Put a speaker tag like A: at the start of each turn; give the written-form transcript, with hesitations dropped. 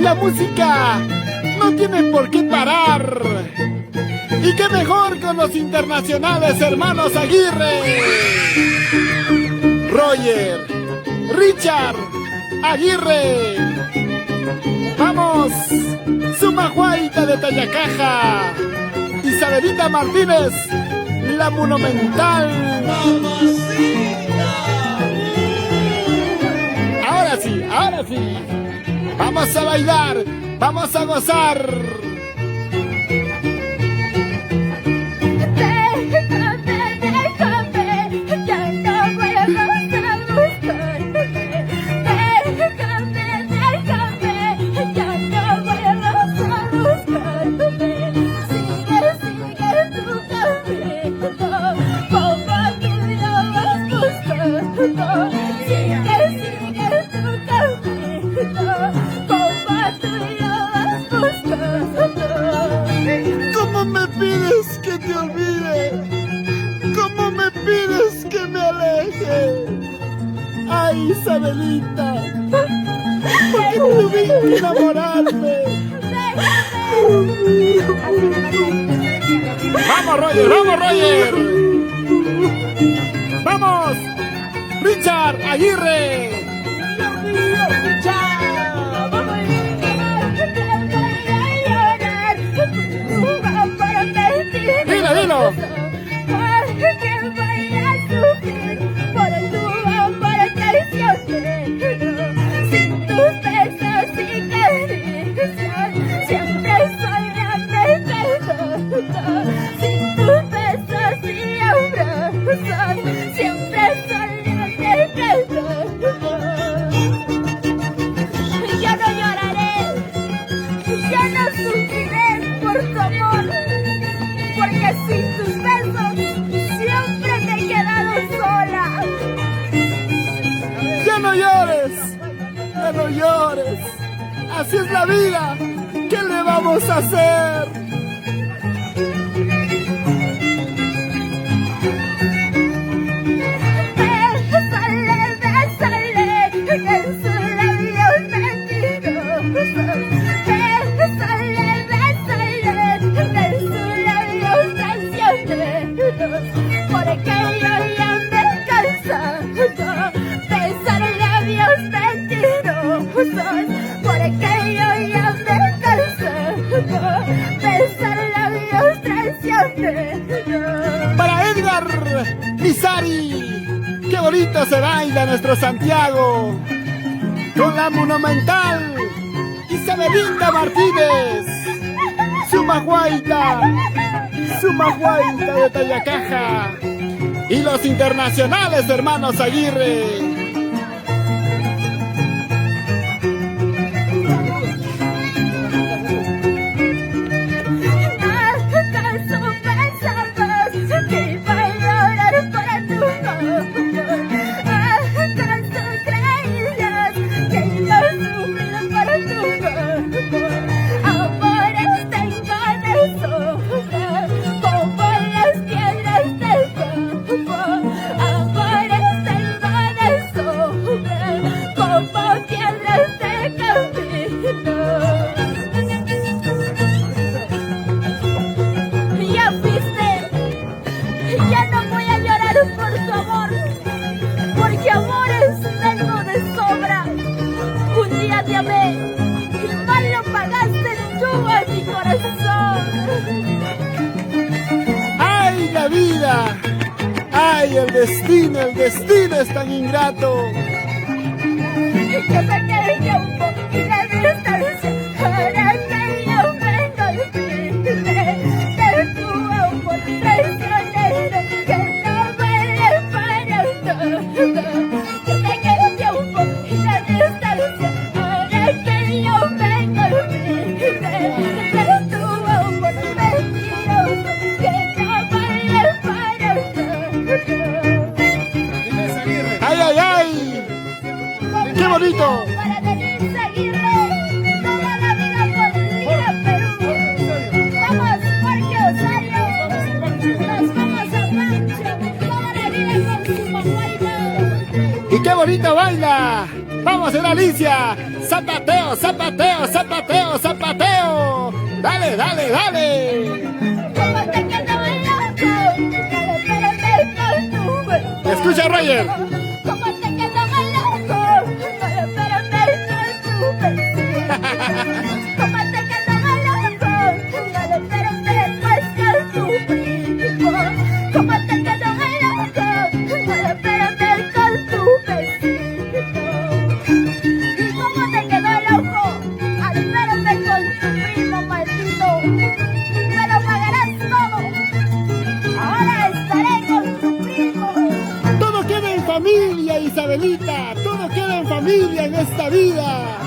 A: la música no tiene por qué parar. Y qué mejor con los internacionales hermanos Aguirre. Roger, Richard, Aguirre. Vamos, Sumahuaita de Tayacaja, Isabelita Martínez, la Monumental. Ahora sí, ahora sí. Vamos a bailar, vamos a gozar. ¿Cómo me pides que te olvide? ¿Cómo me pides que me aleje? Ay, Isabelita, porque tuve que enamorarme. ¡Vamos, Roger! ¡Vamos, Roger! ¡Vamos! ¡Richard Aguirre! ¡Dilo, dilo! Ya no llores, así es la vida, ¿qué le vamos a hacer? Bésale, en sus labios mentirosos. Bésale, en sus labios traicioneros. Porque yo ya me canso. Porque yo ya me cansé besar labios traicioneros. Para Edgar Lizari, qué bonito se baila nuestro Santiago con la Monumental. Isabelita Martínez, Sumahuaita de Tayacaja y los internacionales hermanos Aguirre. ¡Ay, la vida! ¡Ay, el destino es tan ingrato! Que se quede el tiempo y la distancia para que yo me olvide de tu amor traicionero que no vale para todo. Que se quede el tiempo y la distancia para que yo me olvide de tu amor mentiroso que no vale para todo. ¡Ay, ay, ay! ¡Qué bonito! Para Denise Aguirre, toda la vida por Lira, Perú. Vamos, Jorge Osario, nos vamos a Pancho, toda la vida con Sumahuaita. ¡Y qué bonito va! baila. Vamos a hacer Alicia. Zapateo, zapateo, zapateo, zapateo. Dale, dale, dale. Escucha, Roger. Todo queda en familia, Isabelita. Todo queda en familia en esta vida.